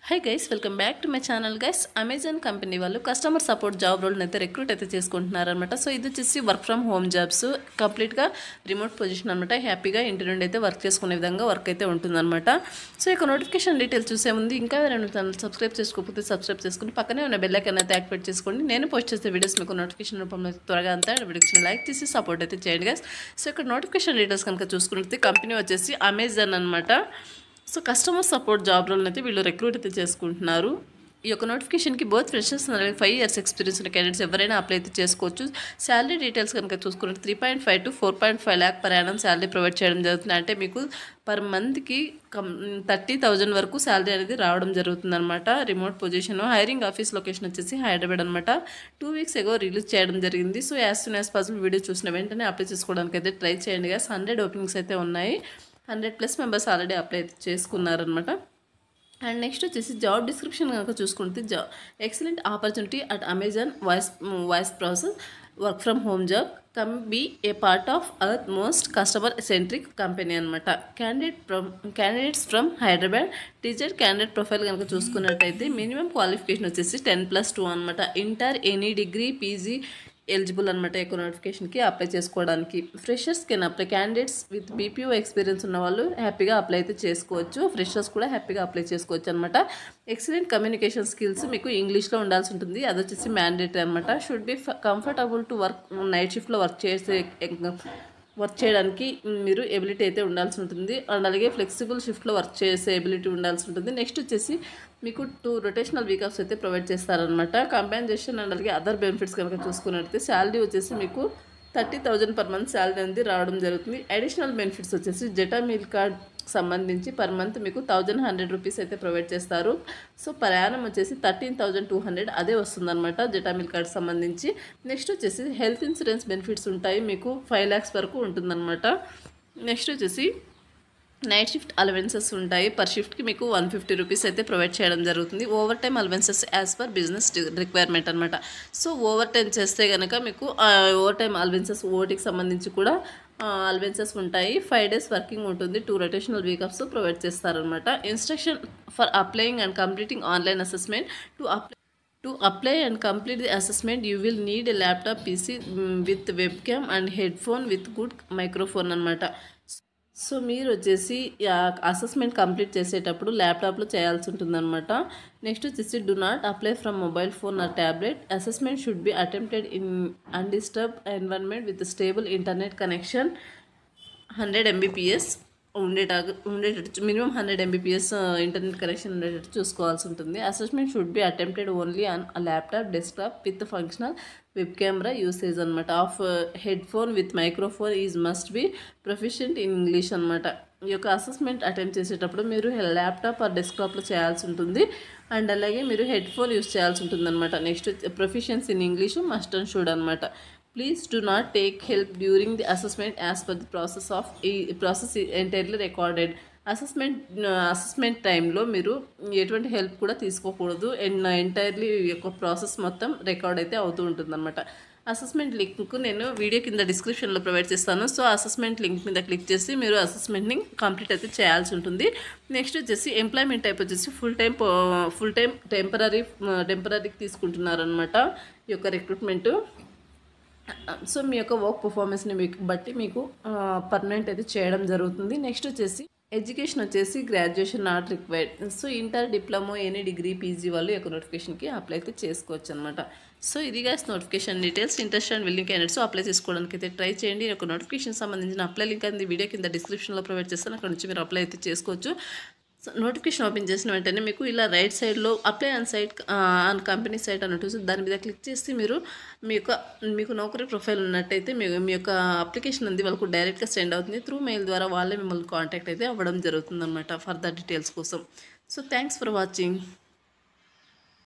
Hi guys welcome back to my channel guys Amazon company వాళ్ళు customer support job role అయితే recruit అయితే చేసుకుంటున్నారన్నమాట. సో ఇది వచ్చేసి వర్క్ ఫ్రమ్ హోమ్ జాబ్స్, కంప్లీట్గా రిమోట్ పొజిషన్ అనమాట. హ్యాపీగా ఇంటి నుండి అయితే వర్క్ చేసుకునే విధంగా వర్క్ అయితే ఉంటుందన్నమాట. సో ఇక నోటిఫికేషన్ డీటెయిల్స్ చూసే ముందు ఇంకా ఎవరైనా ఛానల్ సబ్స్క్రైబ్ చేసుకోకపోతే సబ్స్క్రైబ్ చేసుకుని పక్కనే ఉన్న బెల్ ఐకాన్ అయితే యాక్టివేట్ చేసుకోండి. నేను పోస్ట్ చేసే వీడియోస్ మీకు నోటిఫికేషన్ రూపంలో త్వరగా అంతా వీడియోకి లైక్ చేసి సపోర్ట్ అయితే చేయండి గైస్. సో ఇక్కడ నోటిఫికేషన్ డీటెయిల్స్ కనుక చూసుకుంటే కంపెనీ వచ్చేసి అమెజాన్ అనమాట. So customer support job role అయితే వీళ్ళు రిక్రూట్ అయితే చేసుకుంటున్నారు. ఈ యొక్క నోటిఫికేషన్కి బోత్ ఫ్రెషర్స్ 5 years ఎక్స్పీరియన్స్ ఉన్న క్యాండిడేట్స్ ఎవరైనా అప్లై అయితే చేసుకోవచ్చు. శాలరీ డీటెయిల్స్ కనుక చూసుకుంటే 3.5 to 4.5 lakh per annum salary provide చేయడం జరుగుతుంది. అంటే మీకు పర్ మంత్కి 30,000 వరకు శాలరీ అనేది రావడం జరుగుతుంది అనమాట. Remote position, hiring office location వచ్చేసి హైదరాబాద్ అనమాట. 2 weeks ago రిలీజ్ చేయడం జరిగింది. So as soon as possible video చూసిన వెంటనే అప్లై చేసుకోవడానికి అయితే ట్రై చేయండి గాస్. 100 ఓపెనింగ్స్ అయితే ఉన్నాయి. 100+ మెంబర్స్ ఆల్రెడీ అప్లై చేసుకున్నారనమాట. అండ్ నెక్స్ట్ వచ్చేసి జాబ్ డిస్క్రిప్షన్ కనుక చూసుకుంటే excellent opportunity at Amazon voice process work from home job come be a part of our most customer centric company అనమాట. Candidates from Hyderabad teacher candidate profile కనుక చూసుకున్నట్టయితే minimum qualification వచ్చేసి 10+2 అనమాట. Inter any degree PG eligible అనమాట. ఎక్కువ నోటిఫికేషన్కి apply చేసుకోవడానికి freshers can apply. Candidates with BPO experience ఉన్న వాళ్ళు హ్యాపీగా అప్లై అయితే చేసుకోవచ్చు. ఫ్రెషర్స్ కూడా హ్యాపీగా అప్లై చేసుకోవచ్చు అనమాట. ఎక్సలెంట్ కమ్యూనికేషన్ స్కిల్స్ మీకు ఇంగ్లీష్లో ఉండాల్సి ఉంటుంది. అది వచ్చేసి మ్యాండేటరీ అనమాట. Should be comfortable to work. Night షిఫ్ట్లో వర్క్ చేయడానికి మీరు ఎబిలిటీ అయితే ఉండాల్సి ఉంటుంది. అండ్ అలాగే ఫ్లెక్సిబుల్ షిఫ్ట్లో వర్క్ చేసే ఎబిలిటీ ఉండాల్సి ఉంటుంది. నెక్స్ట్ వచ్చేసి మీకు 2 రొటేషనల్ వీక్ ఆఫ్స్ అయితే ప్రొవైడ్ చేస్తారనమాట. కంపెన్సేషన్ అండ్ అలాగే అదర్ బెనిఫిట్స్ కనుక చూసుకున్నట్లయితే శాలరీ వచ్చేసి మీకు 30,000 per month శాలరీ అనేది రావడం జరుగుతుంది. అడిషనల్ బెనిఫిట్స్ వచ్చేసి జెటా మీల్ కార్డ్ సంబంధించి పర్ మంత్ మీకు 1,100 రూపీస్ అయితే ప్రొవైడ్ చేస్తారు. సో పర్ యానం వచ్చేసి 13,200 అదే వస్తుందన్నమాట జెటా మిల్ కార్డ్ సంబంధించి. నెక్స్ట్ వచ్చేసి హెల్త్ ఇన్సూరెన్స్ బెనిఫిట్స్ ఉంటాయి, మీకు 5 lakhs వరకు ఉంటుందన్నమాట. నెక్స్ట్ వచ్చేసి నైట్ షిఫ్ట్ అలవెన్సెస్ ఉంటాయి. పర్ షిఫ్ట్కి మీకు 150 రూపీస్ అయితే ప్రొవైడ్ చేయడం జరుగుతుంది. Over time allowances as per business requirement అనమాట. సో ఓవర్ టైం చేస్తే కనుక మీకు ఓవర్ టైమ్ అలవెన్సెస్ ఓటీకి సంబంధించి కూడా అలవెన్సెస్ ఉంటాయి. 5 days వర్కింగ్ ఉంటుంది. 2 రొటేషనల్ వీక్ ఆఫ్స్ ప్రొవైడ్ చేస్తారనమాట. Instruction for applying and completing online assessment. To apply and complete the assessment, you will need a laptop PC with webcam and headphone with good microphone అనమాట. So మీరు వచ్చేసి assessment complete చేసేటప్పుడు ల్యాప్టాప్లో చేయాల్సి ఉంటుందన్నమాట. Next వచ్చేసి do not apply from mobile phone or tablet. Assessment should be attempted in undisturb environment with stable internet connection. 100 Mbps ఉండేటట్టు minimum 100 Mbps internet connection ఉండేటట్టు చూసుకోవాల్సి ఉంటుంది. Assessment should be attempted only on laptop desktop with functional web camera usage అనమాట. Of headphone with microphone is must be proficient in English అనమాట. ఈ యొక్క assessment attempt చేసేటప్పుడు మీరు ల్యాప్టాప్ ఆర్ డెస్క్టాప్లో చేయాల్సి ఉంటుంది. అండ్ అలాగే మీరు హెడ్ఫోన్ యూస్ చేయాల్సి ఉంటుంది అనమాట. Next proficiency in English must and should అనమాట. Please do not take help during the assessment as per the process entirely recorded. Assessment టైంలో మీరు ఎటువంటి హెల్ప్ కూడా తీసుకోకూడదు. ఎంటైర్లీ యొక్క ప్రాసెస్ మొత్తం రికార్డ్ అయితే అవుతూ ఉంటుందన్నమాట. అసెస్మెంట్ లింక్ నేను వీడియో కింద డిస్క్రిప్షన్లో ప్రొవైడ్ చేస్తాను. సో అసెస్మెంట్ లింక్ మీద క్లిక్ చేసి మీరు అసెస్మెంట్ని కంప్లీట్ అయితే చేయాల్సి ఉంటుంది. నెక్స్ట్ వచ్చేసి ఎంప్లాయ్మెంట్ టైప్ వచ్చేసి ఫుల్ టైం టెంపరీకి తీసుకుంటున్నారనమాట ఈ యొక్క రిక్రూట్మెంటు. సో మీ యొక్క వర్క్ పర్ఫార్మెన్స్ని బట్టి మీకు పర్మనెంట్ అయితే చేయడం జరుగుతుంది. నెక్స్ట్ వచ్చేసి ఎడ్యుకేషన్ వచ్చేసి graduation not required. So inter diploma any degree PG వాళ్ళు యొక్క నోటిఫికేషన్కి అప్లై అయితే చేసుకోవచ్చు అనమాట. సో ఇది guys notification details. Interest and willing candidates apply చేసుకోవడానికి అయితే ట్రై చేయండి. ఈ యొక్క నోటిఫికేషన్ సంబంధించిన అప్లై లింక్ అనేది వీడియో కింద డిస్క్రిప్షన్లో ప్రొవైడ్ చేస్తాను. అక్కడ నుంచి మీరు అప్లై అయితే చేసుకోవచ్చు. నోటిఫికేషన్ ఓపెన్ చేసిన వెంటనే మీకు ఇలా రైట్ సైడ్లో apply on site on company site అన్నట్టు దాని మీద క్లిక్ చేసి మీరు మీకు నౌకరీ ప్రొఫైల్ ఉన్నట్టయితే మీ యొక్క అప్లికేషన్ అనేది వాళ్ళకు డైరెక్ట్గా సెండ్ అవుతుంది. త్రూ మెయిల్ ద్వారా వాళ్ళే మిమ్మల్ని కాంటాక్ట్ అయితే అవ్వడం జరుగుతుంది అనమాట ఫర్దర్ డీటెయిల్స్ కోసం. So thanks for watching.